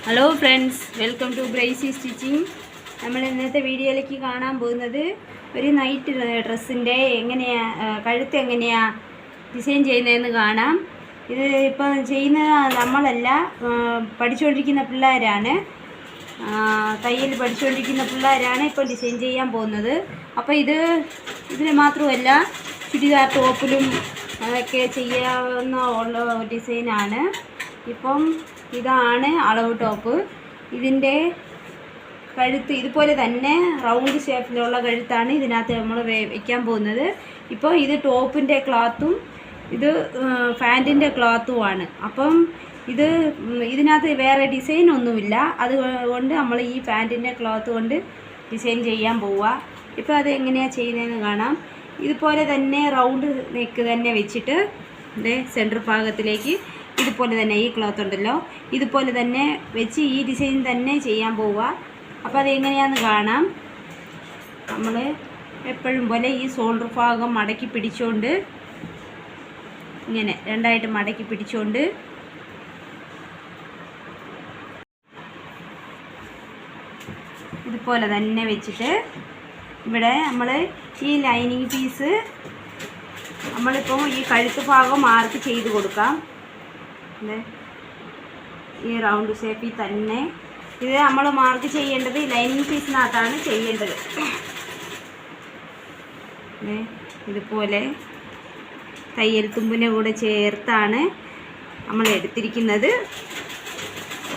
Hello friends, welcome to Braisy stitching. നമ്മൾ ഇന്നത്തെ വീഡിയോയിലേക്ക് കാണാൻ പോകുന്നത് ഒരു നൈറ്റ് ഡ്രസ്സിൻ്റെ കഴുത്ത് എങ്ങനെയാണ് ഡിസൈൻ ചെയ്യുന്നതെന്ന് കാണാം. ഇത് ഇപ്പം ചെയ്യുന്നത് നമ്മളല്ല, പഠിച്ചുകൊണ്ടിരിക്കുന്ന പിള്ളേരാണ്, തയ്യൽ പഠിച്ചുകൊണ്ടിരിക്കുന്ന പിള്ളേരാണ് ഇപ്പോൾ ഡിസൈൻ ചെയ്യാൻ പോകുന്നത്. അപ്പോൾ ഇതിന് മാത്രമല്ല, ചുരിദാർ ടോപ്പിലും അതൊക്കെ ചെയ്യാവുന്ന ഉള്ള ഡിസൈനാണ്. ഇപ്പം ഇതാണ് അളവ് ടോപ്പ്. ഇതിൻ്റെ കഴുത്ത് ഇതുപോലെ തന്നെ റൗണ്ട് ഷേപ്പിലുള്ള കഴുത്താണ് ഇതിനകത്ത് നമ്മൾ വയ്ക്കാൻ പോകുന്നത്. ഇപ്പോൾ ഇത് ടോപ്പിൻ്റെ ക്ലോത്തും ഇത് പാൻറ്റിൻ്റെ ക്ലോത്തുമാണ്. അപ്പം ഇതിനകത്ത് വേറെ ഡിസൈൻ ഒന്നുമില്ല. അതുകൊണ്ട് നമ്മൾ ഈ പാൻറ്റിൻ്റെ ക്ലോത്ത് കൊണ്ട് ഡിസൈൻ ചെയ്യാൻ പോവുക. ഇപ്പോൾ അത് എങ്ങനെയാണ് ചെയ്യുന്നതെന്ന് കാണാം. ഇതുപോലെ തന്നെ റൗണ്ട് നെക്ക് തന്നെ വെച്ചിട്ട് സെൻറ്റർ ഭാഗത്തിലേക്ക് ഇതുപോലെ തന്നെ ഈ ക്ലോത്ത് ഉണ്ടല്ലോ, ഇതുപോലെ തന്നെ വെച്ച് ഈ ഡിസൈൻ തന്നെ ചെയ്യാൻ പോവുക. അപ്പോൾ അതെങ്ങനെയാണെന്ന് കാണാം. നമ്മൾ എപ്പോഴും പോലെ ഈ ഷോൾഡർ ഭാഗം മടക്കി പിടിച്ചുകൊണ്ട് ഇങ്ങനെ രണ്ടായിട്ട് മടക്കി പിടിച്ചുകൊണ്ട് ഇതുപോലെ തന്നെ വെച്ചിട്ട് ഇവിടെ നമ്മൾ ഈ ലൈനിങ് പീസ് നമ്മളിപ്പോൾ ഈ കഴുത്ത് ഭാഗം മാർക്ക് ചെയ്ത് കൊടുക്കാം. ഈ റൗണ്ട് ഷേപ്പിൽ തന്നെ ഇത് നമ്മൾ മാർക്ക് ചെയ്യേണ്ടത് ലൈനിങ് പീസിനകത്താണ് ചെയ്യേണ്ടത്. ഇതുപോലെ തയ്യൽ തുമ്പിനെ കൂടെ ചേർത്താണ് നമ്മൾ എടുത്തിരിക്കുന്നത്.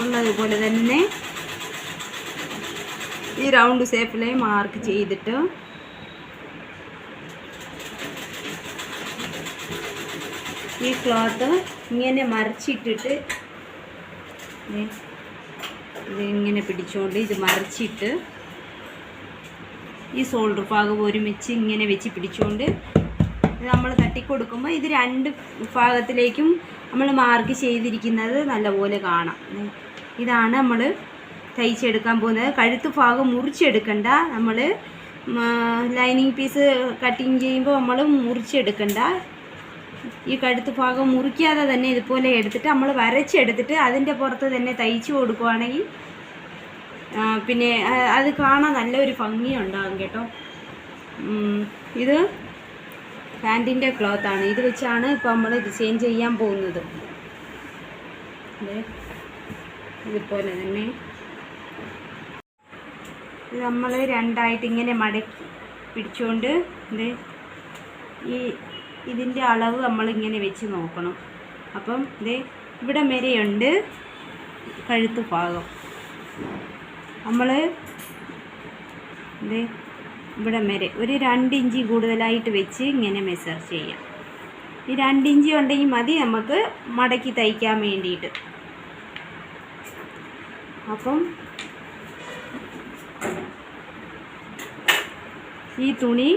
ഉള്ളതുപോലെ തന്നെ ഈ റൗണ്ട് ഷേപ്പിൽ മാർക്ക് ചെയ്തിട്ട് ഈ ക്ലോത്ത് ഇങ്ങനെ മറിച്ചിട്ടിട്ട് ഇതിങ്ങനെ പിടിച്ചുകൊണ്ട് ഇത് മറിച്ചിട്ട് ഈ ഷോൾഡർ ഭാഗം ഒരുമിച്ച് ഇങ്ങനെ വെച്ച് പിടിച്ചുകൊണ്ട് ഇത് നമ്മൾ തട്ടിക്കൊടുക്കുമ്പോൾ ഇത് രണ്ട് ഭാഗത്തിലേക്കും നമ്മൾ മാർക്ക് ചെയ്തിരിക്കുന്നത് നല്ലപോലെ കാണാം. ഇതാണ് നമ്മൾ തയ്ച്ചെടുക്കാൻ പോകുന്നത്. കഴുത്ത് ഭാഗം മുറിച്ചെടുക്കണ്ട. നമ്മൾ ലൈനിങ് പീസ് കട്ടിങ് ചെയ്യുമ്പോൾ നമ്മൾ മുറിച്ചെടുക്കണ്ട. ഈ കഴുത്ത് ഭാഗം മുറിക്കാതെ തന്നെ ഇതുപോലെ എടുത്തിട്ട് നമ്മൾ വരച്ചെടുത്തിട്ട് അതിൻ്റെ പുറത്ത് തന്നെ തയ്ച്ചു കൊടുക്കുവാണെങ്കിൽ പിന്നെ അത് കാണാൻ നല്ലൊരു ഭംഗിയുണ്ടാകും കേട്ടോ. ഇത് പാൻറ്റിൻ്റെ ക്ലോത്താണ്. ഇത് വെച്ചാണ് ഇപ്പോൾ നമ്മൾ ഡിസൈൻ ചെയ്യാൻ പോകുന്നത്. ഇതുപോലെ തന്നെ ഇത് നമ്മൾ രണ്ടായിട്ട് ഇങ്ങനെ മടക്കി പിടിച്ചുകൊണ്ട് ഇതിൻ്റെ അളവ് നമ്മളിങ്ങനെ വെച്ച് നോക്കണം. അപ്പം ഇവിടെ വരെയുണ്ട് കഴുത്ത് ഭാഗം. നമ്മൾ ഇവിടെ വരെ ഒരു 2 ഇഞ്ച് കൂടുതലായിട്ട് വെച്ച് ഇങ്ങനെ മെഷർ ചെയ്യാം. ഈ 2 ഇഞ്ച് ഉണ്ടെങ്കിൽ മതി നമുക്ക് മടക്കി തയ്ക്കാൻ വേണ്ടിയിട്ട്. അപ്പം ഈ തുണി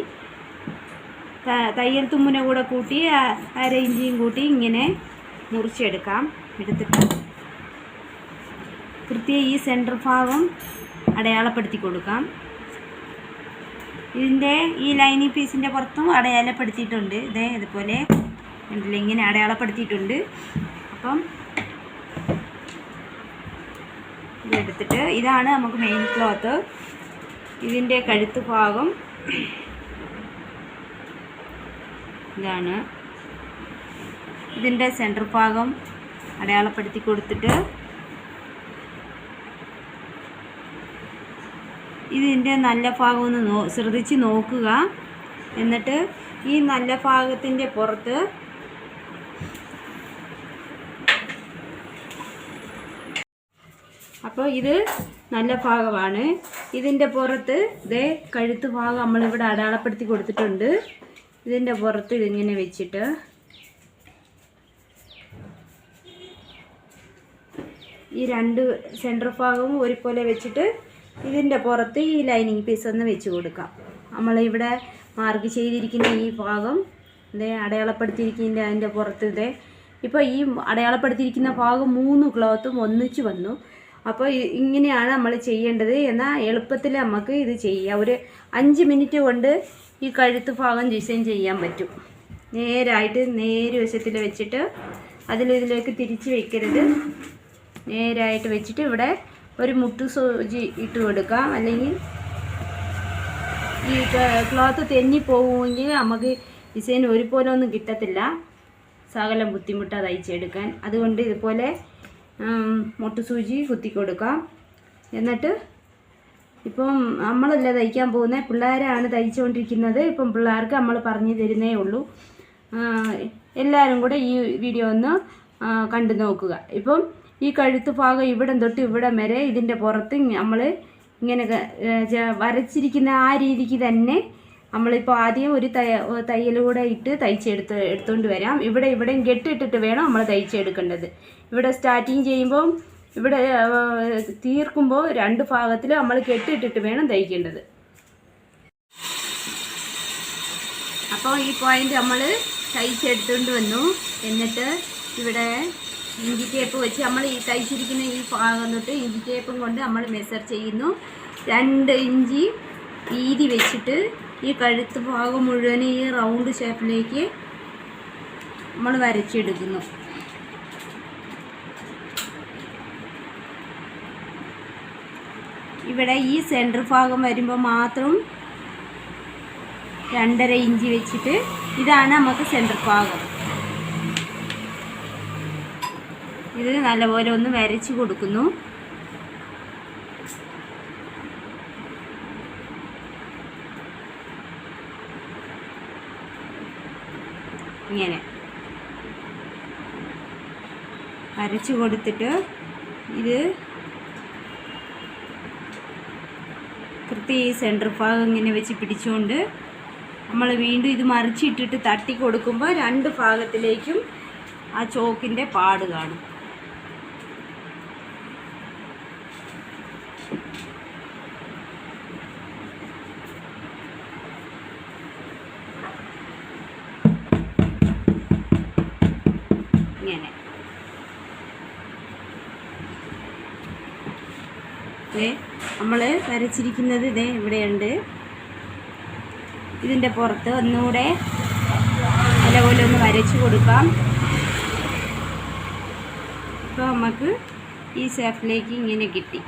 തയ്യൽ തുമ്പിനെ കൂടെ കൂട്ടി 1/2 ഇഞ്ചും കൂട്ടി ഇങ്ങനെ മുറിച്ചെടുക്കാം. എടുത്തിട്ട് കൃത്യം ഈ സെൻറ്റർ ഭാഗം അടയാളപ്പെടുത്തി കൊടുക്കാം. ഇതിൻ്റെ ഈ ലൈനിങ് പീസിൻ്റെ പുറത്തും അടയാളപ്പെടുത്തിയിട്ടുണ്ട്. ഇതുപോലെ ഇങ്ങനെ അടയാളപ്പെടുത്തിയിട്ടുണ്ട്. അപ്പം ഇതെടുത്തിട്ട് ഇതാണ് നമുക്ക് മെയിൻ ക്ലോത്ത്. ഇതിൻ്റെ കഴുത്ത് ഭാഗം ഇതാണ്. ഇതിൻ്റെ സെൻറ്റർ ഭാഗം അടയാളപ്പെടുത്തി കൊടുത്തിട്ട് ഇതിൻ്റെ നല്ല ഭാഗം ഒന്ന് ശ്രദ്ധിച്ച് നോക്കുക. എന്നിട്ട് ഈ നല്ല ഭാഗത്തിൻ്റെ പുറത്ത് അപ്പോൾ ഇത് നല്ല ഭാഗമാണ്. ഇതിൻ്റെ പുറത്ത് കഴുത്ത് ഭാഗം നമ്മളിവിടെ അടയാളപ്പെടുത്തി കൊടുത്തിട്ടുണ്ട്. ഇതിൻ്റെ പുറത്ത് ഇതിങ്ങനെ വെച്ചിട്ട് ഈ രണ്ട് സെൻറ്റർ ഭാഗവും ഒരുപോലെ വെച്ചിട്ട് ഇതിൻ്റെ പുറത്ത് ഈ ലൈനിങ് പീസ് ഒന്ന് വെച്ച് കൊടുക്കാം. നമ്മളിവിടെ മാർക്ക് ചെയ്തിരിക്കുന്ന ഈ ഭാഗം അടയാളപ്പെടുത്തിയിരിക്കുന്ന അതിൻ്റെ പുറത്ത് ഇപ്പോൾ ഈ അടയാളപ്പെടുത്തിയിരിക്കുന്ന ഭാഗം 3 ക്ലോത്തും ഒന്നിച്ച് വന്നു. അപ്പോൾ ഇങ്ങനെയാണ് നമ്മൾ ചെയ്യേണ്ടത്. എന്നാൽ എളുപ്പത്തിൽ നമുക്ക് ഇത് ചെയ്യാം. ഒരു 5 മിനിറ്റ് കൊണ്ട് ഈ കഴുത്ത് ഭാഗം ഡിസൈൻ ചെയ്യാൻ പറ്റും. നേരായിട്ട് നേര് വശത്തിൽ വെച്ചിട്ട് അതിലേക്ക് തിരിച്ച് വയ്ക്കരുത്. നേരായിട്ട് വെച്ചിട്ട് ഇവിടെ ഒരു മുട്ടു സൂചി ഇട്ട് കൊടുക്കാം. അല്ലെങ്കിൽ ഈ ക്ലോത്ത് തെന്നി പോകുമെങ്കിൽ നമുക്ക് ഡിസൈൻ ഒരുപോലെ ഒന്നും കിട്ടത്തില്ല, സകലം ബുദ്ധിമുട്ടാണ് തയ്ച്ചെടുക്കാൻ. അതുകൊണ്ട് ഇതുപോലെ മുട്ടു സൂചി കുത്തി കൊടുക്കാം. എന്നിട്ട് ഇപ്പം നമ്മളല്ല തയ്ക്കാൻ പോകുന്നത്, പിള്ളേരാണ് തയ്ച്ചുകൊണ്ടിരിക്കുന്നത്. ഇപ്പം പിള്ളേർക്ക് നമ്മൾ പറഞ്ഞു തരുന്നേ ഉള്ളൂ. എല്ലാവരും കൂടെ ഈ വീഡിയോ ഒന്ന് കണ്ടു നോക്കുക. ഇപ്പം ഈ കഴുത്ത് ഭാഗം ഇവിടം തൊട്ട് ഇവിടം വരെ ഇതിൻ്റെ പുറത്ത് നമ്മൾ ഇങ്ങനെ വരച്ചിരിക്കുന്ന ആ രീതിക്ക് തന്നെ നമ്മളിപ്പോൾ ആദ്യം ഒരു തയ്യലൂടെ ഇട്ട് എടുത്തുകൊണ്ട് വരാം. ഇവിടെയും കെട്ടിട്ടിട്ട് വേണം നമ്മൾ തയ്ച്ചെടുക്കേണ്ടത്. ഇവിടെ സ്റ്റാർട്ടിങ് ചെയ്യുമ്പം ഇവിടെ തീർക്കുമ്പോൾ 2 ഭാഗത്തിൽ നമ്മൾ കെട്ടിട്ടിട്ട് വേണം തയ്ക്കേണ്ടത്. അപ്പോൾ ഈ പോയിന്റ് നമ്മൾ തയ്ച്ചെടുത്തുകൊണ്ട് വന്നു. എന്നിട്ട് ഇവിടെ ഇഞ്ചി ടേപ്പ് വെച്ച് നമ്മൾ ഈ തയ്ച്ചിരിക്കുന്ന ഈ ഭാഗം തൊട്ട് ഇഞ്ചി ടേപ്പും കൊണ്ട് നമ്മൾ മെഷർ ചെയ്യുന്നു. 2 ഇഞ്ച് വീതി വെച്ചിട്ട് ഈ കഴുത്ത് ഭാഗം മുഴുവൻ ഈ റൗണ്ട് ഷേപ്പിലേക്ക് നമ്മൾ വരച്ചെടുക്കുന്നു. ഇവിടെ ഈ സെൻറ്റർ ഭാഗം വരുമ്പോൾ മാത്രം 2.5 ഇഞ്ച് വെച്ചിട്ട് ഇതാണ് നമുക്ക് സെൻറ്റർ ഭാഗം. ഇത് നല്ലപോലെ ഒന്ന് വരച്ച് കൊടുക്കുന്നു. ഇങ്ങനെ വരച്ച് കൊടുത്തിട്ട് ഇത് കൃത്യം ഈ സെൻറ്റർ ഭാഗം ഇങ്ങനെ വെച്ച് പിടിച്ചുകൊണ്ട് നമ്മൾ വീണ്ടും ഇത് മറിച്ചിട്ടിട്ട് തട്ടി കൊടുക്കുമ്പോൾ 2 ഭാഗത്തിലേക്കും ആ ചോക്കിൻ്റെ പാട് കാണും. ഇങ്ങനെ നമ്മൾ വരച്ചിരിക്കുന്നത് ഇതേ ഇവിടെയുണ്ട്. ഇതിൻ്റെ പുറത്ത് ഒന്നുകൂടെ നല്ലപോലെ ഒന്ന് വരച്ച് കൊടുക്കാം. ഇപ്പോൾ നമുക്ക് ഈ ഷേപ്പിലേക്ക് ഇങ്ങനെ കിട്ടി,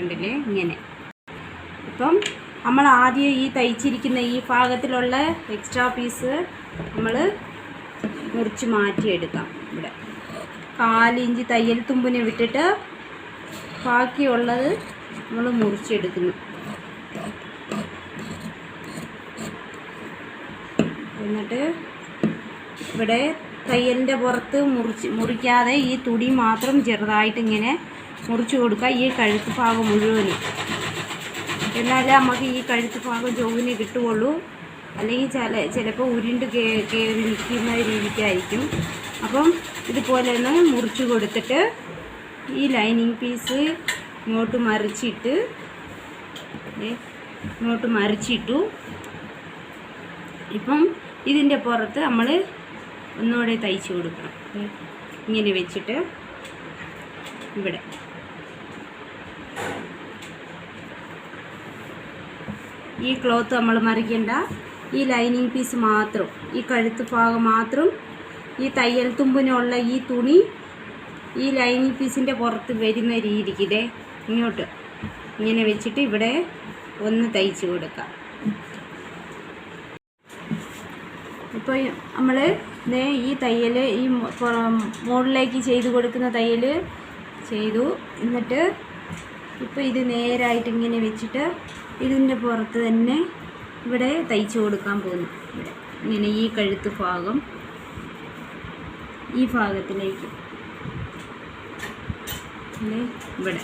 ഉണ്ടല്ലേ ഇങ്ങനെ. ഇപ്പം നമ്മൾ ആദ്യം ഈ തയ്ച്ചിരിക്കുന്ന ഈ ഭാഗത്തിലുള്ള എക്സ്ട്രാ പീസ് നമ്മൾ മുറിച്ച് മാറ്റിയെടുക്കാം. ഇവിടെ 4 ഇഞ്ച് തയ്യൽ തുമ്പിനെ വിട്ടിട്ട് ബാക്കിയുള്ളത് നമ്മൾ മുറിച്ചെടുക്കുന്നു. എന്നിട്ട് ഇവിടെ തയ്യലിൻ്റെ പുറത്ത് മുറിക്കാതെ ഈ തുടി മാത്രം ചെറുതായിട്ട് ഇങ്ങനെ മുറിച്ച് കൊടുക്കുക ഈ കഴുത്ത് ഭാഗം മുഴുവനും. എന്നാലേ നമുക്ക് ഈ കഴുത്ത് ഭാഗം ജോവിന് കിട്ടുകയുള്ളൂ. അല്ലെങ്കിൽ ചിലപ്പോൾ ഉരുണ്ട് കയറി നിൽക്കുന്ന രീതിക്കായിരിക്കും. അപ്പം ഇതുപോലെ ഒന്ന് മുറിച്ച് കൊടുത്തിട്ട് ഈ ലൈനിങ് പീസ് ഇങ്ങോട്ട് മറിച്ചിട്ടു. ഇപ്പം ഇതിൻ്റെ പുറത്ത് നമ്മൾ ഒന്നുകൂടെ തയ്ച്ച് കൊടുക്കണം. ഇങ്ങനെ വെച്ചിട്ട് ഇവിടെ ഈ ക്ലോത്ത് നമ്മൾ മറിക്കേണ്ട, ഈ ലൈനിങ് പീസ് മാത്രം, ഈ കഴുത്ത് ഭാഗം മാത്രം, ഈ തയ്യൽ തുമ്പിനുള്ള ഈ തുണി ഈ ലൈനിങ് പീസിൻ്റെ പുറത്ത് വരുന്ന രീതിക്ക് ഇതേ ഇങ്ങോട്ട് ഇങ്ങനെ വെച്ചിട്ട് ഇവിടെ ഒന്ന് തയ്ച്ച് കൊടുക്കാം. ഇപ്പോൾ നമ്മൾ ഈ തയ്യൽ ഈ മുകളിലേക്ക് ചെയ്ത് കൊടുക്കുന്ന തയ്യൽ ചെയ്തു. എന്നിട്ട് ഇപ്പോൾ ഇത് നേരായിട്ട് ഇങ്ങനെ വെച്ചിട്ട് ഇതിൻ്റെ പുറത്ത് തന്നെ ഇവിടെ തയ്ച്ച് കൊടുക്കാൻ പോകുന്നു. ഇവിടെ ഇങ്ങനെ ഈ കഴുത്ത് ഭാഗം ഈ ഭാഗത്തിലേക്ക് ഇവിടെ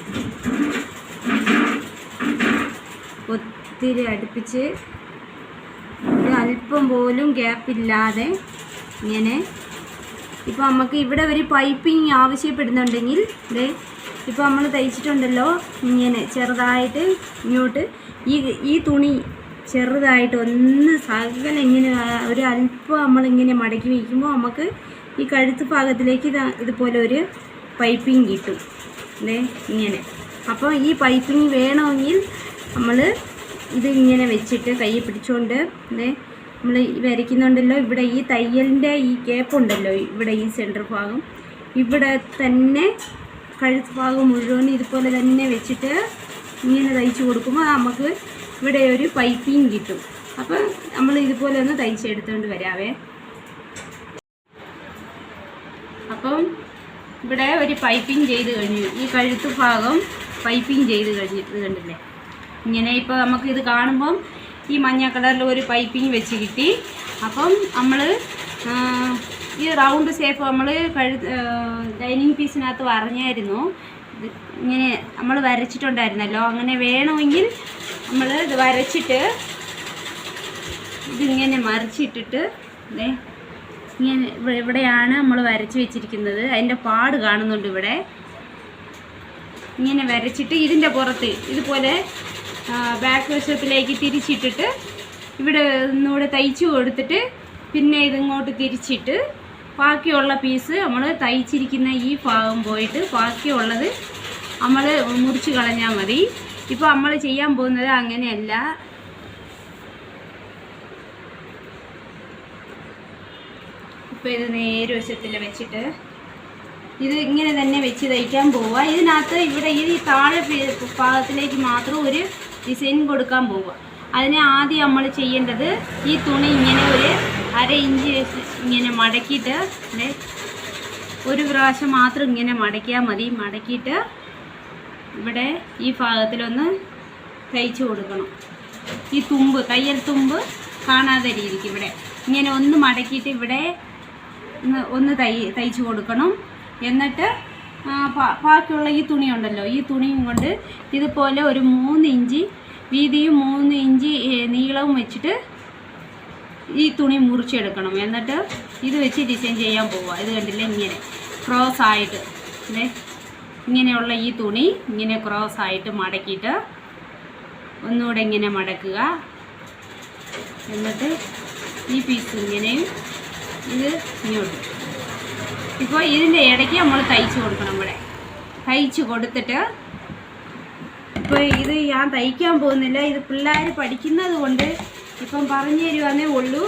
ഒത്തിരി അടുപ്പിച്ച് അല്പം പോലും ഗ്യാപ്പില്ലാതെ ഇങ്ങനെ. ഇപ്പോൾ നമുക്ക് ഇവിടെ ഒരു പൈപ്പിംഗ് ആവശ്യപ്പെടുന്നുണ്ടെങ്കിൽ ഇപ്പോൾ നമ്മൾ തയ്ച്ചിട്ടുണ്ടല്ലോ, ഇങ്ങനെ ചെറുതായിട്ട് ഇങ്ങോട്ട് ഈ തുണി ചെറുതായിട്ട് ഒന്ന് സകലം ഇങ്ങനെ ഒരു അല്പം നമ്മളിങ്ങനെ മടക്കി വയ്ക്കുമ്പോൾ നമുക്ക് ഈ കഴുത്ത് ഭാഗത്തിലേക്ക് ഇതുപോലെ ഒരു പൈപ്പിംഗ് കിട്ടും. ഇങ്ങനെ. അപ്പോൾ ഈ പൈപ്പിംഗ് വേണമെങ്കിൽ നമ്മൾ ഇത് ഇങ്ങനെ വെച്ചിട്ട് കൈ പിടിച്ചുകൊണ്ട് നമ്മൾ വരയ്ക്കുന്നുണ്ടല്ലോ, ഇവിടെ ഈ തയ്യലിൻ്റെ ഈ കേപ്പുണ്ടല്ലോ, ഇവിടെ ഈ സെൻറ്റർ ഭാഗം ഇവിടെ തന്നെ കഴുത്ത് ഭാഗം മുഴുവൻ ഇതുപോലെ തന്നെ വെച്ചിട്ട് ഇങ്ങനെ തയ്ച്ച് കൊടുക്കുമ്പോൾ നമുക്ക് ഇവിടെ ഒരു പൈപ്പിങ് കിട്ടും. അപ്പം നമ്മൾ ഇതുപോലെ ഒന്ന് തയ്ച്ചെടുത്തുകൊണ്ട് വരാവേ. അപ്പം ഇവിടെ ഒരു പൈപ്പിങ് ചെയ്ത് കഴിഞ്ഞു. ഈ കഴുത്ത് ഭാഗം പൈപ്പിങ് ചെയ്ത് കഴിഞ്ഞിട്ട് കണ്ടില്ലേ ഇങ്ങനെ. ഇപ്പോൾ നമുക്കിത് കാണുമ്പം ഈ മഞ്ഞ കളറിൽ ഒരു പൈപ്പിങ് വെച്ച് കിട്ടി. അപ്പം നമ്മൾ ഈ റൗണ്ട് ഷേപ്പ് നമ്മൾ ഡൈനിങ് പീസിനകത്ത് വരഞ്ഞായിരുന്നു. ഇങ്ങനെ നമ്മൾ വരച്ചിട്ടുണ്ടായിരുന്നല്ലോ. അങ്ങനെ വേണമെങ്കിൽ നമ്മൾ ഇത് വരച്ചിട്ട് ഇതിങ്ങനെ മറിച്ചിട്ടിട്ട് ഇങ്ങനെ ഇവിടെയാണ് നമ്മൾ വരച്ച് വെച്ചിരിക്കുന്നത്. അതിൻ്റെ പാട് കാണുന്നുണ്ട് ഇവിടെ. ഇങ്ങനെ വരച്ചിട്ട് ഇതിൻ്റെ പുറത്ത് ഇതുപോലെ ബാക്ക് വശത്തിലേക്ക് തിരിച്ചിട്ടിട്ട് ഇവിടെ ഒന്നുകൂടെ തയ്ച്ചു കൊടുത്തിട്ട് പിന്നെ ഇതിങ്ങോട്ട് തിരിച്ചിട്ട് ബാക്കിയുള്ള പീസ് നമ്മൾ തയ്ച്ചിരിക്കുന്ന ഈ ഭാഗം പോയിട്ട് ബാക്കിയുള്ളത് നമ്മൾ മുറിച്ച് കളഞ്ഞാൽ മതി. ഇപ്പോൾ നമ്മൾ ചെയ്യാൻ പോകുന്നത് അങ്ങനെയല്ല. ഇപ്പോൾ ഇത് നേരെ വശത്തിൽ വെച്ചിട്ട് ഇത് ഇങ്ങനെ തന്നെ വെച്ച് തയ്ക്കാൻ പോവുക. ഇതിനകത്ത് ഇവിടെ ഈ താഴെ ഭാഗത്തിലേക്ക് മാത്രം ഒരു ഡിസൈൻ കൊടുക്കാൻ പോവുക. അതിന് ആദ്യം നമ്മൾ ചെയ്യേണ്ടത് ഈ തുണി ഇങ്ങനെ ഒരു 1/2 ഇഞ്ച് ഇങ്ങനെ മടക്കിയിട്ട് ഒരു പ്രാവശ്യം മാത്രം ഇങ്ങനെ മടക്കിയാൽ മതി. മടക്കിയിട്ട് ഇവിടെ ഈ ഭാഗത്തിലൊന്ന് തയ്ച്ച് കൊടുക്കണം. ഈ തുമ്പ് തയ്യൽ തുമ്പ് കാണാത്ത രീതിക്ക് ഇവിടെ ഇങ്ങനെ ഒന്ന് മടക്കിയിട്ട് ഇവിടെ ഒന്ന് തയ്ച്ച് കൊടുക്കണം. എന്നിട്ട് ബാക്കിയുള്ള ഈ തുണി ഉണ്ടല്ലോ, ഈ തുണിയും കൊണ്ട് ഇതുപോലെ ഒരു 3 ഇഞ്ച് വീതിയും 3 ഇഞ്ച് നീളവും വെച്ചിട്ട് ഈ തുണി മുറിച്ചെടുക്കണം. എന്നിട്ട് ഇത് വെച്ച് ഡിസൈൻ ചെയ്യാൻ പോവുക. ഇത് കണ്ടില്ലേ ഇങ്ങനെ ക്രോസ് ആയിട്ട് ഇങ്ങനെയുള്ള ഈ തുണി ഇങ്ങനെ ക്രോസ് ആയിട്ട് മടക്കിയിട്ട് ഒന്നുകൂടെ ഇങ്ങനെ മടക്കുക. എന്നിട്ട് ഈ പീസ് ഇങ്ങനെയും ഇത് ഇങ്ങോട്ട്. ഇപ്പോൾ ഇതിൻ്റെ ഇടയ്ക്ക് നമ്മൾ തയ്ച്ച് കൊടുക്കണം. ഇവിടെ തയ്ച്ച് കൊടുത്തിട്ട് ഇപ്പോൾ ഇത് ഞാൻ തയ്ക്കാൻ പോകുന്നില്ല. ഇത് പിള്ളേർ പഠിക്കുന്നത് കൊണ്ട് ഇപ്പം പറഞ്ഞു തരുവാന്നേ ഉള്ളൂ.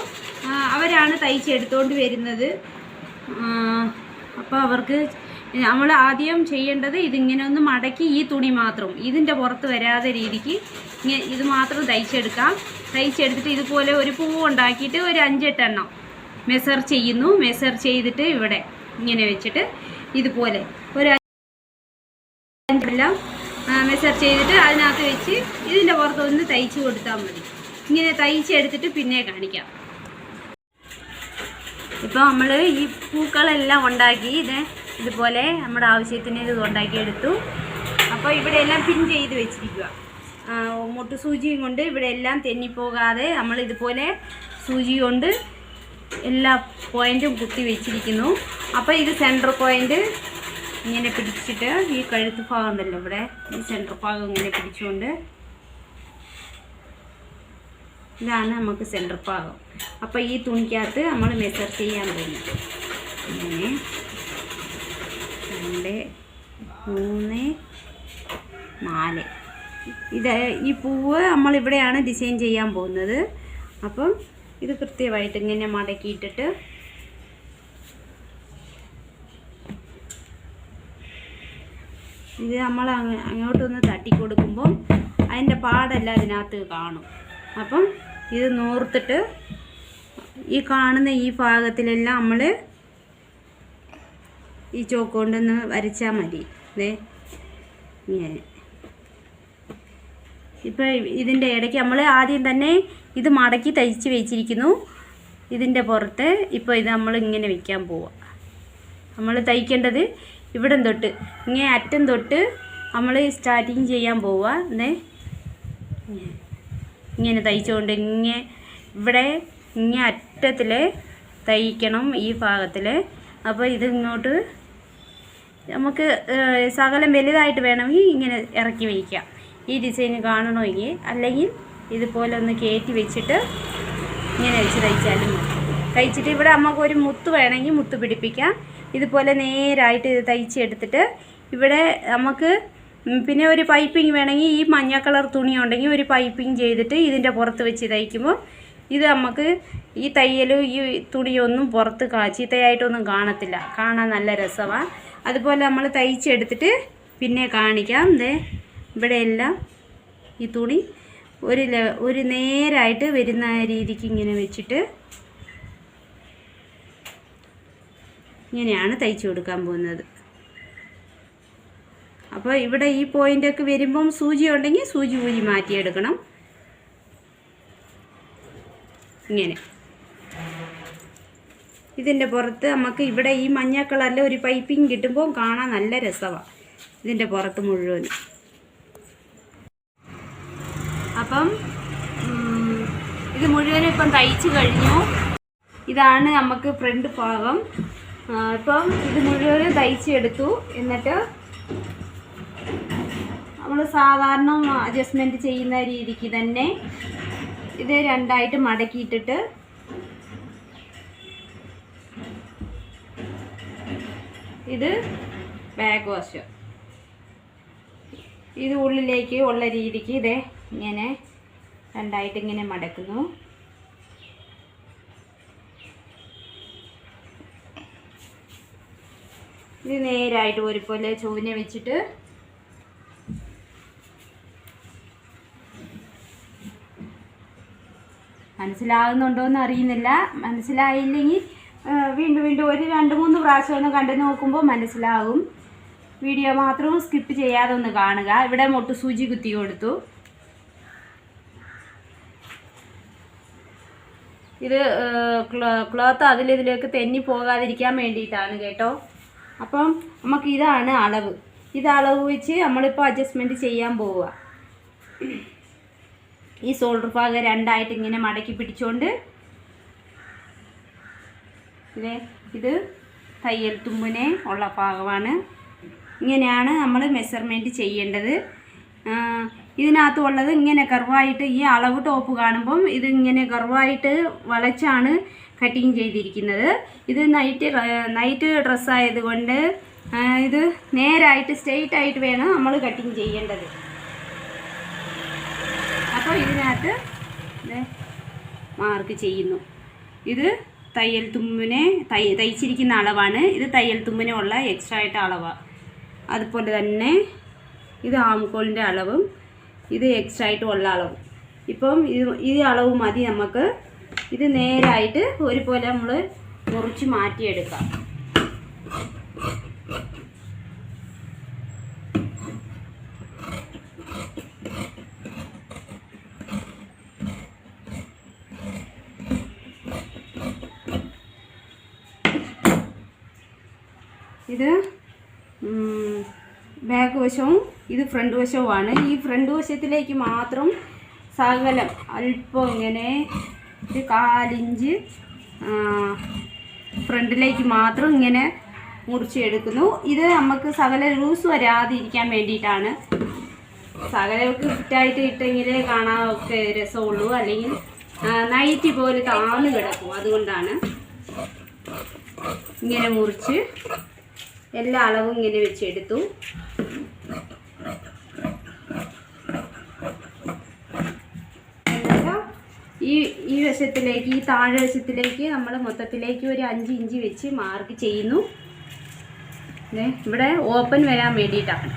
അവരാണ് തയ്ച്ചെടുത്തുകൊണ്ട് വരുന്നത്. അപ്പോൾ അവർക്ക് നമ്മൾ ആദ്യം ചെയ്യേണ്ടത് ഇതിങ്ങനെ ഒന്ന് മടക്കി ഈ തുണി മാത്രം ഇതിൻ്റെ പുറത്ത് വരാതെ രീതിക്ക് ഇത് മാത്രം തയ്ച്ചെടുക്കാം. തയ്ച്ചെടുത്തിട്ട് ഇതുപോലെ ഒരു പൂവ് ഉണ്ടാക്കിയിട്ട് ഒരു 5-8 എണ്ണം മെഷർ ചെയ്യുന്നു. മെഷർ ചെയ്തിട്ട് ഇവിടെ ഇങ്ങനെ വെച്ചിട്ട് ഇതുപോലെ ഒരു 5 എല്ലാം മെഷർ ചെയ്തിട്ട് അതിനകത്ത് വെച്ച് ഇതിൻ്റെ പുറത്തൊന്ന് തയ്ച്ച് കൊടുത്താൽ മതി. ഇങ്ങനെ തയ്ച്ചെടുത്തിട്ട് പിന്നെ കാണിക്കാം. ഇപ്പോൾ നമ്മൾ ഈ പൂക്കളെല്ലാം ഉണ്ടാക്കി ഇതുപോലെ നമ്മുടെ ആവശ്യത്തിന് ഇത് ഉണ്ടാക്കിയെടുത്തു. അപ്പോൾ ഇവിടെ എല്ലാം പിൻ ചെയ്ത് വെച്ചിരിക്കുക. മുട്ട് സൂചിയും കൊണ്ട് ഇവിടെ എല്ലാം തെന്നിപ്പോകാതെ നമ്മൾ ഇതുപോലെ സൂചി കൊണ്ട് എല്ലാ പോയിൻറ്റും കുത്തി വെച്ചിരിക്കുന്നു. അപ്പോൾ ഇത് സെൻറ്റർ പോയിൻ്റ് ഇങ്ങനെ പിടിച്ചിട്ട് ഈ കഴുത്ത് ഭാഗം ഉണ്ടല്ലോ ഇവിടെ ഈ സെൻറ്റർ ഭാഗം ഇങ്ങനെ പിടിച്ചുകൊണ്ട് ഇതാണ് നമുക്ക് സെൻറ്റർ ഭാഗം. അപ്പോൾ ഈ തുണിക്കകത്ത് നമ്മൾ മെഷർ ചെയ്യാൻ പോകുന്നത് ഇങ്ങനെ 2, 3, 4. ഇത് ഈ പൂവ് നമ്മളിവിടെയാണ് ഡിസൈൻ ചെയ്യാൻ പോകുന്നത്. അപ്പം ഇത് കൃത്യമായിട്ട് ഇങ്ങനെ മടക്കിയിട്ടിട്ട് ഇത് നമ്മൾ അങ്ങോട്ടൊന്ന് തട്ടിക്കൊടുക്കുമ്പോൾ അതിൻ്റെ പാടെല്ലാം അതിനകത്ത് കാണും. അപ്പം ഇത് നൂർത്തിട്ട് ഈ കാണുന്ന ഈ ഭാഗത്തിലെല്ലാം നമ്മൾ ഈ ചോക്ക് കൊണ്ടൊന്ന് വരച്ചാൽ മതി. ഇങ്ങനെ ഇപ്പോൾ ഇതിൻ്റെ ഇടയ്ക്ക് നമ്മൾ ആദ്യം തന്നെ ഇത് മടക്കി തയ്ച്ച് വെച്ചിരിക്കുന്നു. ഇതിൻ്റെ പുറത്ത് ഇപ്പോൾ ഇത് നമ്മൾ ഇങ്ങനെ വയ്ക്കാൻ പോവുക. നമ്മൾ തയ്ക്കേണ്ടത് ഇവിടം തൊട്ട് ഇങ്ങനെ അറ്റം തൊട്ട് നമ്മൾ സ്റ്റാർട്ടിങ് ചെയ്യാൻ പോവുക. ഇങ്ങനെ തയ്ച്ചുകൊണ്ട് ഇവിടെ ഇങ്ങനെ അറ്റത്തിൽ തയ്ക്കണം ഈ ഭാഗത്തിൽ. അപ്പോൾ ഇതിങ്ങോട്ട് നമുക്ക് ശകലം വലുതായിട്ട് വേണമെങ്കിൽ ഇങ്ങനെ ഇറക്കി വയ്ക്കാം. ഈ ഡിസൈൻ കാണണമെങ്കിൽ അല്ലെങ്കിൽ ഇതുപോലെ ഒന്ന് കയറ്റി വെച്ചിട്ട് ഇങ്ങനെ വെച്ച് തയ്ച്ചാലും തയ്ച്ചിട്ട് ഇവിടെ നമുക്കൊരു മുത്ത് വേണമെങ്കിൽ മുത്ത് പിടിപ്പിക്കാം. ഇതുപോലെ നേരായിട്ട് ഇത് തയ്ച്ചെടുത്തിട്ട് ഇവിടെ നമുക്ക് പിന്നെ ഒരു പൈപ്പിംഗ് വേണമെങ്കിൽ ഈ മഞ്ഞ കളർ തുണി ഉണ്ടെങ്കിൽ ഒരു പൈപ്പിംഗ് ചെയ്തിട്ട് ഇതിൻ്റെ പുറത്ത് വെച്ച് തയ്ക്കുമ്പോൾ ഇത് നമുക്ക് ഈ തയ്യലും ഈ തുണിയൊന്നും പുറത്ത് ചീത്തയായിട്ടൊന്നും കാണത്തില്ല. കാണാൻ നല്ല രസമാണ്. അതുപോലെ നമ്മൾ തയ്ച്ചെടുത്തിട്ട് പിന്നെ കാണിക്കാം. ഇവിടെയെല്ലാം ഈ തുണി ഒരു നേരായിട്ട് വരുന്ന രീതിക്ക് ഇങ്ങനെ വെച്ചിട്ട് ഇങ്ങനെയാണ് തയ്ച്ചു കൊടുക്കാൻ പോകുന്നത്. അപ്പോൾ ഇവിടെ ഈ പോയിൻ്റൊക്കെ വരുമ്പം സൂചി ഉണ്ടെങ്കിൽ സൂചി ഊരി മാറ്റിയെടുക്കണം. ഇങ്ങനെ ഇതിൻ്റെ പുറത്ത് നമുക്ക് ഇവിടെ ഈ മഞ്ഞ കളറിൽ ഒരു പൈപ്പിംഗ് കിട്ടുമ്പോൾ കാണാൻ നല്ല രസമാണ് ഇതിൻ്റെ പുറത്ത് മുഴുവൻ. അപ്പം ഇത് മുഴുവനും ഇപ്പം തയ്ച്ച് കഴിഞ്ഞു. ഇതാണ് നമുക്ക് ഫ്രണ്ട് ഭാഗം. ഇപ്പം ഇത് മുഴുവനും തയ്ച്ചെടുത്തു. എന്നിട്ട് നമ്മൾ സാധാരണ അഡ്ജസ്റ്റ്മെൻറ്റ് ചെയ്യുന്ന രീതിക്ക് തന്നെ ഇത് രണ്ടായിട്ട് മടക്കിയിട്ടിട്ട് ഇത് ബാക്ക് വശം ഇത് ഉള്ളിലേക്ക് ഉള്ള രീതിക്ക് ഇങ്ങനെ രണ്ടായിട്ട് ഇങ്ങനെ മടക്കുന്നു. ഇത് നേരായിട്ട് ഒരുപോലെ ചൊവ്വനെ വെച്ചിട്ട് മനസ്സിലാകുന്നുണ്ടോയെന്ന് അറിയുന്നില്ല. മനസ്സിലായില്ലെങ്കിൽ വീണ്ടും ഒരു 2-3 പ്രാവശ്യം ഒന്ന് കണ്ടു നോക്കുമ്പോൾ മനസ്സിലാകും. വീഡിയോ മാത്രം സ്കിപ്പ് ചെയ്യാതെ ഒന്ന് കാണുക. ഇവിടെ മൊട്ട് സൂചി കുത്തി കൊടുത്തു. ഇത് ക്ലോത്ത് അതിലേക്ക് തെന്നി പോകാതിരിക്കാൻ വേണ്ടിയിട്ടാണ് കേട്ടോ. അപ്പം നമുക്ക് ഇതാണ് അളവ്. ഇത് അളവ് വെച്ച് നമ്മളിപ്പോൾ അഡ്ജസ്റ്റ്മെൻറ്റ് ചെയ്യാൻ പോവുക. ഈ ഷോൾഡർ ഭാഗം രണ്ടായിട്ട് ഇങ്ങനെ മടക്കി പിടിച്ചുകൊണ്ട് ഇത് തയ്യൽ തുമ്പിനെ ഉള്ള ഭാഗമാണ്. ഇങ്ങനെയാണ് നമ്മൾ മെഷർമെൻറ്റ് ചെയ്യേണ്ടത്. ഇതിനകത്തുള്ളത് ഇങ്ങനെ കർവായിട്ട് ഈ അളവ് ടോപ്പ് കാണുമ്പം ഇത് ഇങ്ങനെ കർവായിട്ട് വളച്ചാണ് കട്ടിങ് ചെയ്തിരിക്കുന്നത്. ഇത് നൈറ്റ് ഡ്രസ്സായതുകൊണ്ട് ഇത് നേരായിട്ട് സ്ട്രെയിറ്റ് ആയിട്ട് വേണം നമ്മൾ കട്ടിങ് ചെയ്യേണ്ടത്. അപ്പോൾ ഇതിനകത്ത് മാർക്ക് ചെയ്യുന്നു. ഇത് തയ്യൽ തുമ്പിനെ തയ്ച്ചിരിക്കുന്ന അളവാണ്. ഇത് തയ്യൽ തുമ്പിനുള്ള എക്സ്ട്രാ ആയിട്ട് അളവാണ്. അതുപോലെ തന്നെ ഇത് ആംകോളിൻ്റെ അളവും ഇത് എക്സ്ട്രാ ആയിട്ട് ഉള്ള അളവും. ഇപ്പം ഈ അളവ് മതി നമുക്ക്. ഇത് നേരായിട്ട് ഒരുപോലെ നമ്മൾ മുറിച്ച് മാറ്റിയെടുക്കാം. ഇത് ബാക്ക് വശവും ഇത് ഫ്രണ്ട് വശവുമാണ്. ഈ ഫ്രണ്ട് വശത്തിലേക്ക് മാത്രം സകലം അല്പം ഇങ്ങനെ ഒരു 1/4 ഇഞ്ച് ഫ്രണ്ടിലേക്ക് മാത്രം ഇങ്ങനെ മുറിച്ചെടുക്കുന്നു. ഇത് നമുക്ക് സകല ലൂസ് വരാതിരിക്കാൻ വേണ്ടിയിട്ടാണ്. സകലമൊക്കെ ഫിറ്റായിട്ട് ഇട്ടെങ്കിലേ കാണാനൊക്കെ രസമുള്ളൂ. അല്ലെങ്കിൽ നൈറ്റി പോലെ താന്ന് കിടക്കും. അതുകൊണ്ടാണ് ഇങ്ങനെ മുറിച്ച് എല്ലാ അളവും ഇങ്ങനെ വെച്ചെടുത്തു. ഈ വശത്തിലേക്ക് ഈ താഴെ വശത്തിലേക്ക് നമ്മൾ മൊത്തത്തിലേക്ക് ഒരു 5 ഇഞ്ച് വെച്ച് മാർക്ക് ചെയ്യുന്നു. ഇവിടെ ഓപ്പൺ വരാൻ വേണ്ടിയിട്ടാണ്.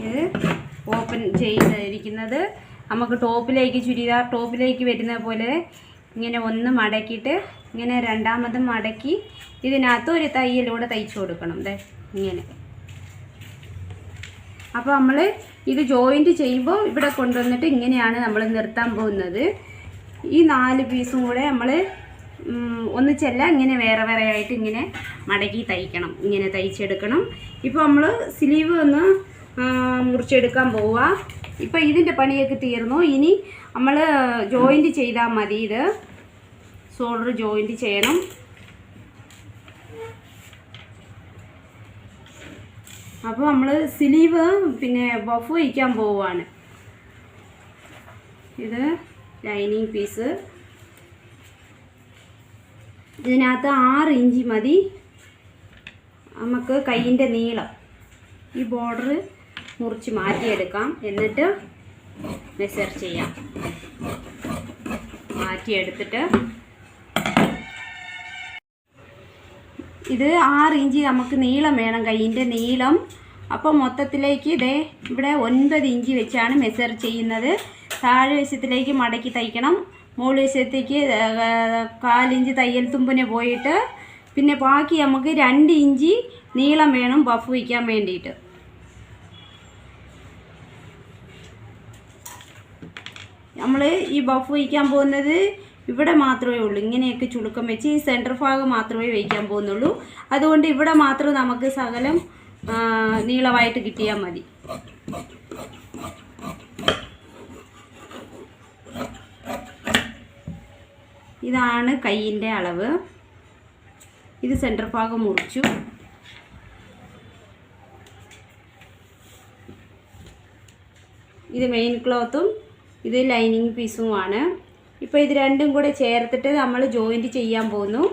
ഇത് ഓപ്പൺ ചെയ്തിരിക്കുന്നത് നമുക്ക് ടോപ്പിലേക്ക് ചുരിദാർ ടോപ്പിലേക്ക് വരുന്ന പോലെ ഇങ്ങനെ ഒന്ന് മടക്കിയിട്ട് ഇങ്ങനെ രണ്ടാമതും മടക്കി ഇതിനകത്ത് ഒരു തയ്യലൂടെ തയ്ച്ചു കൊടുക്കണം. ഇങ്ങനെ. അപ്പോൾ നമ്മൾ ഇത് ജോയിൻറ്റ് ചെയ്യുമ്പോൾ ഇവിടെ കൊണ്ടുവന്നിട്ട് ഇങ്ങനെയാണ് നമ്മൾ നിർത്താൻ പോകുന്നത്. ഈ 4 പീസും കൂടെ നമ്മൾ ഒന്നിച്ചല്ല ഇങ്ങനെ വേറെ വേറെ ആയിട്ട് ഇങ്ങനെ മടക്കി തയ്ക്കണം. ഇങ്ങനെ തയ്ച്ചെടുക്കണം. ഇപ്പോൾ നമ്മൾ സ്ലീവ് ഒന്ന് മുറിച്ചെടുക്കാൻ പോവുക. ഇപ്പോൾ ഇതിൻ്റെ പണിയൊക്കെ തീർന്നു. ഇനി നമ്മൾ ജോയിൻറ്റ് ചെയ്താൽ മതി. ഇത് ഷോൾഡർ ജോയിൻറ്റ് ചെയ്യണം. അപ്പോൾ നമ്മൾ സ്ലീവ് പിന്നെ ബഫ് വയ്ക്കാൻ പോവുകയാണ്. ഇത് ലൈനിങ് പീസ്. ഇതിനകത്ത് 6 ഇഞ്ച് മതി നമുക്ക് കൈയിൻ്റെ നീളം. ഈ ബോർഡർ മുറിച്ച് മാറ്റിയെടുക്കാം. എന്നിട്ട് മെഷർ ചെയ്യാം. മാറ്റിയെടുത്തിട്ട് ഇത് 6 ഇഞ്ച് നമുക്ക് നീളം വേണം, കൈയിൻ്റെ നീളം. അപ്പോൾ മൊത്തത്തിലേക്ക് ഇതേ ഇവിടെ 9 ഇഞ്ച് വെച്ചാണ് മെഷർ ചെയ്യുന്നത്. താഴെ വശത്തിലേക്ക് മടക്കി തയ്ക്കണം. മുകൾ വശത്തേക്ക് 1/4 ഇഞ്ച് തയ്യൽ തുമ്പിന് പോയിട്ട് പിന്നെ ബാക്കി നമുക്ക് 2 ഇഞ്ച് നീളം വേണം പഫ് വയ്ക്കാൻ വേണ്ടിയിട്ട്. നമ്മൾ ഈ ബഫ് വയ്ക്കാൻ പോകുന്നത് ഇവിടെ മാത്രമേ ഉള്ളൂ. ഇങ്ങനെയൊക്കെ ചുളുക്കം വെച്ച് ഈ സെൻറ്റർ ഭാഗം മാത്രമേ വയ്ക്കാൻ പോകുന്നുള്ളൂ. അതുകൊണ്ട് ഇവിടെ മാത്രം നമുക്ക് സകലം നീളമായിട്ട് കിട്ടിയാൽ മതി. ഇതാണ് കൈയിൻ്റെ അളവ്. ഇത് സെൻറ്റർ ഭാഗം മുറിച്ചു. ഇത് മെയിൻ ക്ലോത്തും ഇത് ലൈനിങ് പീസുമാണ്. ഇപ്പോൾ ഇത് രണ്ടും കൂടെ ചേർത്തിട്ട് നമ്മൾ ജോയിൻറ്റ് ചെയ്യാൻ പോകുന്നു.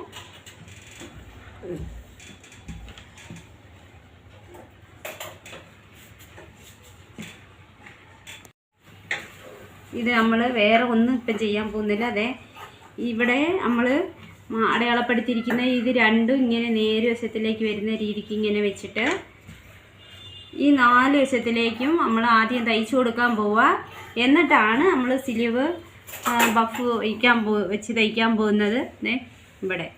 ഇത് നമ്മൾ വേറെ ഒന്നും ഇപ്പം ചെയ്യാൻ പോകുന്നില്ല. അതെ ഇവിടെ നമ്മൾ അടയാളപ്പെടുത്തിയിരിക്കുന്ന ഇത് രണ്ടും ഇങ്ങനെ നേരെ വശത്തിലേക്ക് വരുന്ന രീതിക്ക് ഇങ്ങനെ വെച്ചിട്ട് ഈ 4 വശത്തിലേക്കും നമ്മൾ ആദ്യം തയ്ച്ചു കൊടുക്കാൻ പോവുക. എന്നിട്ടാണ് നമ്മൾ സ്ലീവ് ബഫ് വെച്ച് തയ്ക്കാൻ പോകുന്നത്. ഇവിടെ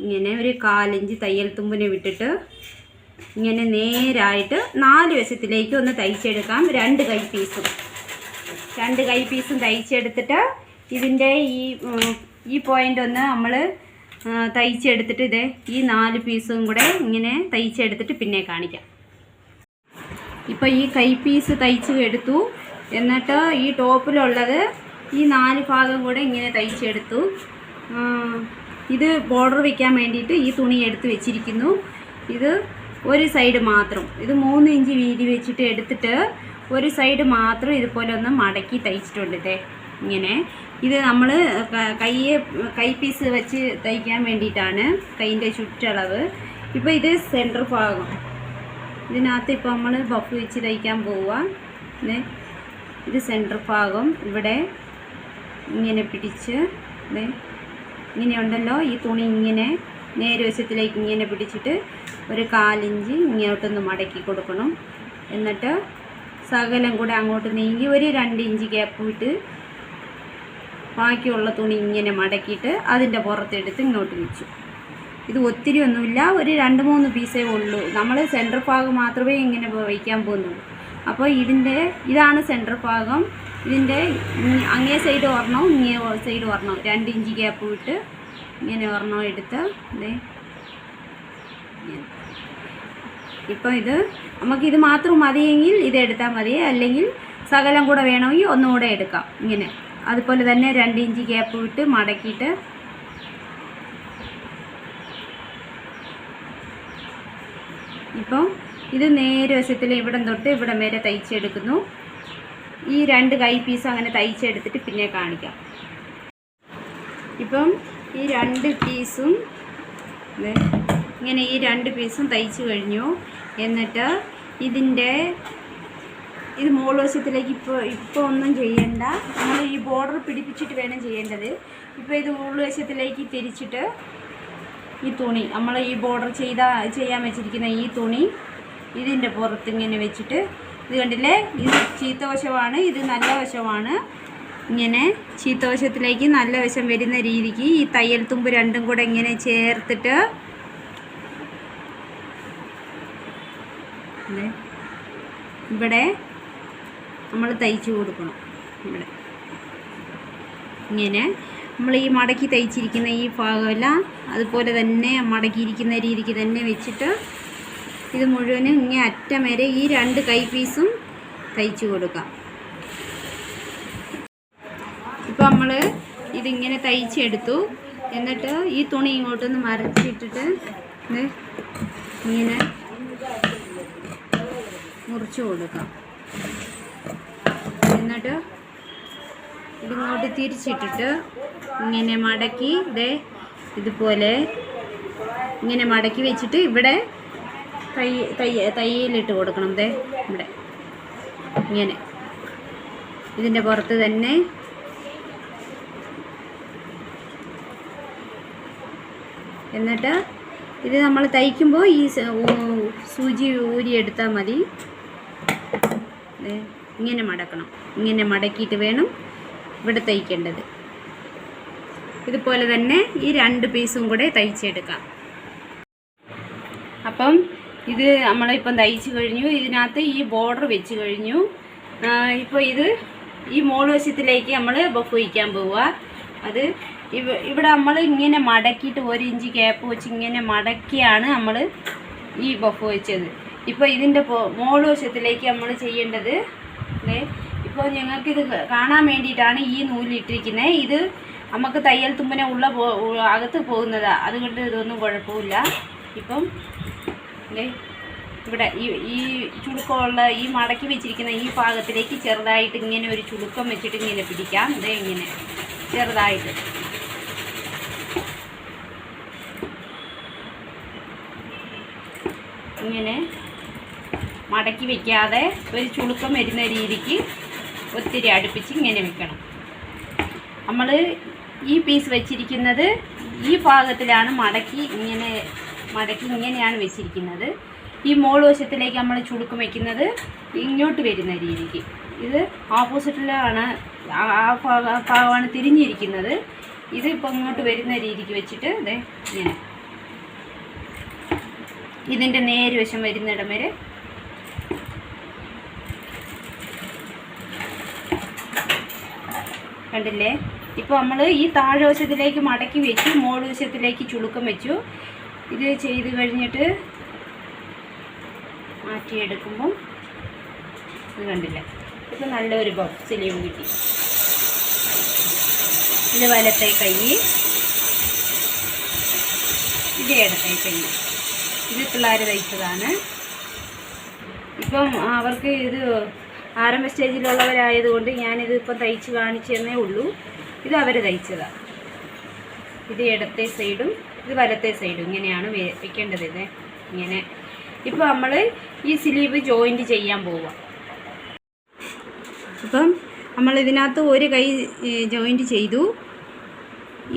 ഇങ്ങനെ ഒരു 1/4 ഇഞ്ച് തയ്യൽ തുമ്പിനെ വിട്ടിട്ട് ഇങ്ങനെ നേരായിട്ട് 4 വശത്തിലേക്ക് ഒന്ന് തയ്ച്ചെടുക്കാം. 2 കൈ പീസും തയ്ച്ചെടുത്തിട്ട് ഇതിൻ്റെ ഈ പോയിൻ്റ് ഒന്ന് നമ്മൾ തയ്ച്ചെടുത്തിട്ട് ഇതേ ഈ 4 പീസും കൂടെ ഇങ്ങനെ തയ്ച്ചെടുത്തിട്ട് പിന്നെ കാണിക്കാം. ഇപ്പോൾ ഈ കൈ പീസ് തയ്ച്ച് എടുത്തു. എന്നിട്ട് ഈ ടോപ്പിലുള്ളത് ഈ 4 ഭാഗം കൂടെ ഇങ്ങനെ തയ്ച്ചെടുത്തു. ഇത് ബോർഡർ വയ്ക്കാൻ വേണ്ടിയിട്ട് ഈ തുണി എടുത്ത് വെച്ചിരിക്കുന്നു. ഇത് ഒരു സൈഡ് മാത്രം, ഇത് 3 ഇഞ്ച് വീതി വെച്ചിട്ട് എടുത്തിട്ട് ഒരു സൈഡ് മാത്രം ഇതുപോലെ ഒന്ന് മടക്കി തയ്ച്ചിട്ടുണ്ട്. ഇങ്ങനെ ഇത് നമ്മൾ കൈ പീസ് വെച്ച് തയ്ക്കാൻ വേണ്ടിയിട്ടാണ്, കൈയിൻ്റെ ചുറ്റളവ്. ഇപ്പോൾ ഇത് സെൻറ്റർ ഭാഗം, ഇതിനകത്ത് ഇപ്പോൾ നമ്മൾ ബഫ് വെച്ച് തയ്ക്കാൻ പോവുക. ഇത് സെൻറ്റർ ഭാഗം ഇവിടെ ഇങ്ങനെ പിടിച്ച് ഇങ്ങനെ ഉണ്ടല്ലോ, ഈ തുണി ഇങ്ങനെ നേർവശത്തിലേക്ക് ഇങ്ങനെ പിടിച്ചിട്ട് ഒരു 1/4 ഇഞ്ച് ഇങ്ങോട്ടൊന്ന് മടക്കി കൊടുക്കണം. എന്നിട്ട് സകലം കൂടെ അങ്ങോട്ട് നീങ്ങി ഒരു 2 ഇഞ്ച് ഗ്യാപ്പ് വിട്ട് ബാക്കിയുള്ള തുണി ഇങ്ങനെ മടക്കിയിട്ട് അതിൻ്റെ പുറത്തെടുത്ത് ഇങ്ങോട്ട് വെച്ചു. ഇത് ഒത്തിരി ഒന്നുമില്ല, ഒരു 2-3 പീസേ ഉള്ളൂ. നമ്മൾ സെൻറ്റർ ഭാഗം മാത്രമേ ഇങ്ങനെ വയ്ക്കാൻ പോകുന്നുള്ളൂ. അപ്പോൾ ഇതാണ് സെൻറ്റർ ഭാഗം. ഇതിൻ്റെ അങ്ങേ സൈഡ് ഒരെണ്ണം ഇങ്ങേ സൈഡ് ഒരെണ്ണം 2 ഇഞ്ച് ഗ്യാപ്പ് വിട്ട് ഇങ്ങനെ ഒരെണ്ണം എടുത്ത് ഇപ്പോൾ ഇത് നമുക്കിത് മാത്രം മതിയെങ്കിൽ ഇത് എടുത്താൽ മതി, അല്ലെങ്കിൽ സകലം കൂടെ വേണമെങ്കിൽ ഒന്നുകൂടെ എടുക്കാം. ഇങ്ങനെ അതുപോലെ തന്നെ 2 ഇഞ്ച് ഗ്യാപ്പ് വിട്ട് മടക്കിയിട്ട് ഇപ്പം ഇത് നേരെ വശത്തിൽ ഇവിടം തൊട്ട് ഇവിടം വരെ തയ്ച്ചെടുക്കുന്നു. ഈ 2 കൈ പീസ് അങ്ങനെ തയ്ച്ചെടുത്തിട്ട് പിന്നെ കാണിക്കാം. ഇപ്പം ഈ 2 പീസും ഇങ്ങനെ ഈ 2 പീസും തയ്ച്ചു കഴിഞ്ഞു. എന്നിട്ട് ഇത് മുകൾ വശത്തിലേക്ക് ഇപ്പോൾ ഒന്നും ചെയ്യണ്ട, നമ്മൾ ഈ ബോർഡർ പിടിപ്പിച്ചിട്ട് വേണം ചെയ്യേണ്ടത്. ഇപ്പോൾ ഇത് മുകൾ വശത്തിലേക്ക് തിരിച്ചിട്ട് ഈ തുണി നമ്മൾ ഈ ബോർഡർ ചെയ്യാൻ വെച്ചിരിക്കുന്ന ഈ തുണി ഇതിൻ്റെ പുറത്ത് ഇങ്ങനെ വെച്ചിട്ട്, ഇത് കണ്ടില്ലേ, ഇത് ചീത്ത വശമാണ്, ഇത് നല്ല വശമാണ്. ഇങ്ങനെ ചീത്ത വശത്തിലേക്ക് നല്ല വശം വരുന്ന രീതിക്ക് ഈ തയ്യൽ തുമ്പ് രണ്ടും കൂടെ ഇങ്ങനെ ചേർത്തിട്ട് ഇവിടെ നമ്മൾ തയ്ച്ചു കൊടുക്കണം. ഇവിടെ ഇങ്ങനെ നമ്മൾ ഈ മടക്കി തയ്ച്ചിരിക്കുന്ന ഈ ഭാഗമെല്ലാം അതുപോലെ തന്നെ മടക്കിയിരിക്കുന്ന രീതിക്ക് തന്നെ വെച്ചിട്ട് ഇത് മുഴുവനും ഇങ്ങനെ അറ്റം വരെ ഈ 2 കൈ പീസും തയ്ച്ചു കൊടുക്കാം. ഇപ്പോൾ നമ്മൾ ഇതിങ്ങനെ തയ്ച്ചെടുത്തു. എന്നിട്ട് ഈ തുണി ഇങ്ങോട്ടൊന്ന് മറിച്ചിട്ടിട്ട് ഇങ്ങനെ മുറിച്ച് കൊടുക്കാം. എന്നിട്ട് ഇതിങ്ങോട്ട് തിരിച്ചിട്ടിട്ട് ഇങ്ങനെ മടക്കി ഇതുപോലെ ഇങ്ങനെ മടക്കി വെച്ചിട്ട് ഇവിടെ തയ്യലിട്ട് കൊടുക്കണം. ഇവിടെ ഇങ്ങനെ ഇതിൻ്റെ പുറത്ത് തന്നെ എന്നിട്ട് ഇത് നമ്മൾ തയ്ക്കുമ്പോൾ ഈ സൂചി ഊരിയെടുത്താൽ മതി. ഇങ്ങനെ മടക്കണം. ഇങ്ങനെ മടക്കിയിട്ട് വേണം ഇവിടെ തയ്ക്കേണ്ടത്. ഇതുപോലെ തന്നെ ഈ 2 പീസും കൂടെ തയ്ച്ചെടുക്കാം. അപ്പം ഇത് നമ്മളിപ്പം തയ്ച്ച് കഴിഞ്ഞു. ഇതിനകത്ത് ഈ ബോർഡർ വെച്ച് കഴിഞ്ഞു. ഇപ്പോൾ ഇത് ഈ മോൾവശത്തിലേക്ക് നമ്മൾ ബഫ് വയ്ക്കാൻ പോവുക. അത് ഇവിടെ നമ്മൾ ഇങ്ങനെ മടക്കിയിട്ട് 1 ഇഞ്ച് ഗ്യാപ്പ് വെച്ച് ഇങ്ങനെ മടക്കിയാണ് നമ്മൾ ഈ ബഫ് വെച്ചത്. ഇപ്പോൾ ഇതിൻ്റെ മോൾവശത്തിലേക്ക് നമ്മൾ ചെയ്യേണ്ടത്, ഇപ്പോൾ ഞങ്ങൾക്കിത് കാണാൻ വേണ്ടിയിട്ടാണ് ഈ നൂലിട്ടിരിക്കുന്നത്. ഇത് നമുക്ക് തയ്യൽ തുമ്പിനെ അകത്ത് പോകുന്നതാണ്, അതുകൊണ്ട് ഇതൊന്നും കുഴപ്പമില്ല. ഇപ്പം ഇവിടെ ഈ ചുളുക്കമുള്ള ഈ മടക്കി വെച്ചിരിക്കുന്ന ഈ ഭാഗത്തിലേക്ക് ചെറുതായിട്ട് ഇങ്ങനെ ഒരു ചുളുക്കം വെച്ചിട്ട് ഇങ്ങനെ പിടിക്കാം. ഇങ്ങനെ ചെറുതായിട്ട് ഇങ്ങനെ മടക്കി വയ്ക്കാതെ ഒരു ചുളുക്കം വരുന്ന രീതിക്ക് ഒത്തിരി അടുപ്പിച്ച് ഇങ്ങനെ വെക്കണം. നമ്മൾ ഈ പീസ് വെച്ചിരിക്കുന്നത് ഈ ഭാഗത്തിലാണ് മടക്കി ഇങ്ങനെയാണ് വെച്ചിരിക്കുന്നത്. ഈ മോൾവശത്തിലേക്ക് നമ്മൾ ചുളുക്കം വയ്ക്കുന്നത് ഇങ്ങോട്ട് വരുന്ന രീതിക്ക്. ഇത് ഓപ്പോസിറ്റിലാണ്, ആ ഭാഗമാണ് തിരിഞ്ഞിരിക്കുന്നത്. ഇത് ഇപ്പോൾ ഇങ്ങോട്ട് വരുന്ന രീതിക്ക് വെച്ചിട്ട് ഇങ്ങനെ ഇതിൻ്റെ നേർവശം വരുന്നിടം വരെ കണ്ടില്ലേ. ഇപ്പോൾ നമ്മൾ ഈ താഴ്വശത്തിലേക്ക് മടക്കി വെച്ചു, മോൾവശത്തിലേക്ക് ചുളുക്കം വെച്ചു. ഇത് ചെയ്ത് കഴിഞ്ഞിട്ട് മാറ്റിയെടുക്കുമ്പം ഇത് കണ്ടില്ലേ, ഇത് നല്ലൊരു ബഫ് സ്ലീവ് കിട്ടി. ഇത് വലത്തെ കൈ, ഇത് ഇടത്തെ കൈ. ഇത് പിള്ളേർ തയ്ച്ചതാണ്. ഇപ്പം അവർക്ക് ഇത് ആരംഭ സ്റ്റേജിലുള്ളവരായതുകൊണ്ട് ഞാനിത് ഇപ്പം തയ്ച്ച് കാണിച്ചെന്നേ ഉള്ളൂ. ഇത് അവർ തയ്ച്ചതാണ്. ഇത് ഇടത്തെ സൈഡും ഇത് വലത്തെ സൈഡും ഇങ്ങനെയാണ് വെക്കേണ്ടത്. ഇത് ഇങ്ങനെ. ഇപ്പോൾ നമ്മൾ ഈ സ്ലീവ് ജോയിൻറ്റ് ചെയ്യാൻ പോവുക. അപ്പം നമ്മൾ ഇതിനകത്ത് ഒരു കൈ ജോയിൻറ്റ് ചെയ്തു.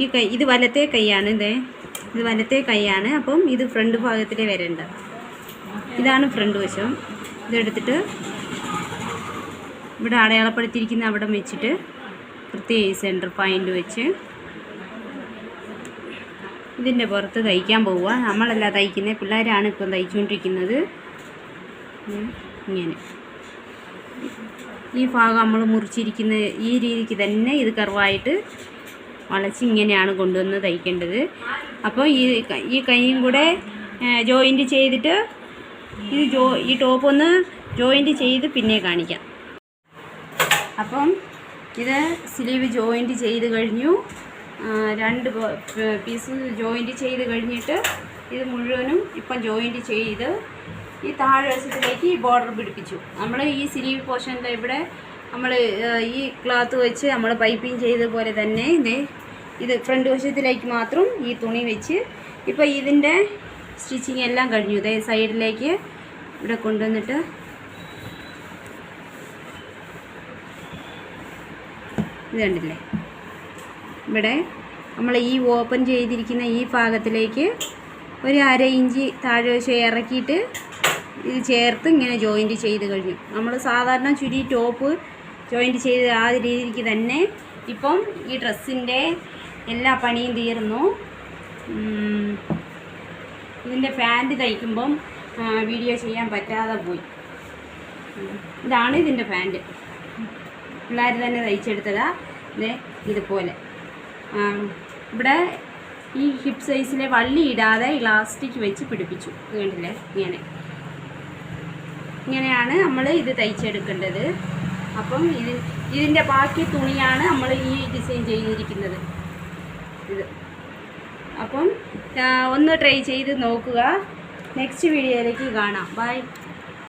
ഈ കൈ ഇത് വലത്തെ കൈയാണ്. ഇത് വലത്തെ കൈയാണ്. അപ്പം ഇത് ഫ്രണ്ട് ഭാഗത്തിലേ വരേണ്ടത്. ഇതാണ് ഫ്രണ്ട് വശം. ഇതെടുത്തിട്ട് ഇവിടെ അടയാളപ്പെടുത്തിയിരിക്കുന്ന അവിടെ വെച്ചിട്ട് പ്രത്യേക സെൻറ്റർ പോയിൻ്റ് വെച്ച് ഇതിൻ്റെ പുറത്ത് തയ്ക്കാൻ പോവുക. നമ്മളല്ല തയ്ക്കുന്നത്, പിള്ളേരാണ് ഇപ്പം തയ്ച്ചുകൊണ്ടിരിക്കുന്നത്. ഇങ്ങനെ ഈ ഭാഗം നമ്മൾ മുറിച്ചിരിക്കുന്ന ഈ രീതിക്ക് തന്നെ ഇത് കർവായിട്ട് വളച്ച് ഇങ്ങനെയാണ് കൊണ്ടുവന്ന് തയ്ക്കേണ്ടത്. അപ്പോൾ ഈ കൈയും കൂടെ ജോയിൻറ്റ് ചെയ്തിട്ട് ഈ ടോപ്പ് ഒന്ന് ജോയിൻറ്റ് ചെയ്ത് പിന്നെ കാണിക്കാം. അപ്പം ഇത് സ്ലീവ് ജോയിൻറ്റ് ചെയ്ത് കഴിഞ്ഞു. 2 പീസ് ജോയിൻറ്റ് ചെയ്ത് കഴിഞ്ഞിട്ട് ഇത് മുഴുവനും ഇപ്പം ജോയിൻറ്റ് ചെയ്ത് ഈ താഴ്വശത്തിലേക്ക് ഈ ബോർഡർ പിടിപ്പിച്ചു. നമ്മൾ ഈ സ്ലീവ് പോർഷൻ്റെ ഇവിടെ നമ്മൾ ഈ ക്ലോത്ത് വെച്ച് നമ്മൾ പൈപ്പിംഗ് ചെയ്ത പോലെ തന്നെ ഇത് ഫ്രണ്ട് വശത്തിലേക്ക് മാത്രം ഈ തുണി വെച്ച് ഇപ്പോൾ ഇതിൻ്റെ സ്റ്റിച്ചിങ് എല്ലാം കഴിഞ്ഞു. ഇതേ സൈഡിലേക്ക് ഇവിടെ കൊണ്ടുവന്നിട്ട് ഇത് കണ്ടില്ലേ, ഇവിടെ നമ്മൾ ഈ ഓപ്പൺ ചെയ്തിരിക്കുന്ന ഈ ഭാഗത്തിലേക്ക് ഒരു 1/2 ഇഞ്ച് താഴ്വശം ഇറക്കിയിട്ട് ഇത് ചേർത്ത് ഇങ്ങനെ ജോയിൻറ്റ് ചെയ്ത് കഴിഞ്ഞു. നമ്മൾ സാധാരണ ചുരി ടോപ്പ് ജോയിൻറ്റ് ചെയ്ത് ആ രീതിക്ക് തന്നെ ഇപ്പം ഈ ഡ്രസ്സിൻ്റെ എല്ലാ പണിയും തീർന്നു. ഇതിൻ്റെ പാൻറ്റ് തയ്ക്കുമ്പം വീഡിയോ ചെയ്യാൻ പറ്റാതെ പോയി. ഇതാണ് ഇതിൻ്റെ പാൻറ്റ്. പിള്ളേർ തന്നെ തയ്ച്ചെടുത്തതാണ്. ഇതുപോലെ ഇവിടെ ഈ ഹിപ്പ് സൈസിലെ വള്ളി ഇടാതെ ഇലാസ്റ്റിക് വെച്ച് പിടിപ്പിച്ചു. ഇത് കണ്ടില്ലേ, ഇങ്ങനെയാണ് നമ്മൾ ഇത് തയ്ച്ചെടുക്കേണ്ടത്. അപ്പം ഇതിൻ്റെ ബാക്കി തുണിയാണ് നമ്മൾ ഈ ഡിസൈൻ ചെയ്തിരിക്കുന്നത്. ഇത് അപ്പം ഒന്ന് ട്രൈ ചെയ്ത് നോക്കുക. നെക്സ്റ്റ് വീഡിയോയിലേക്ക് കാണാം. ബൈ.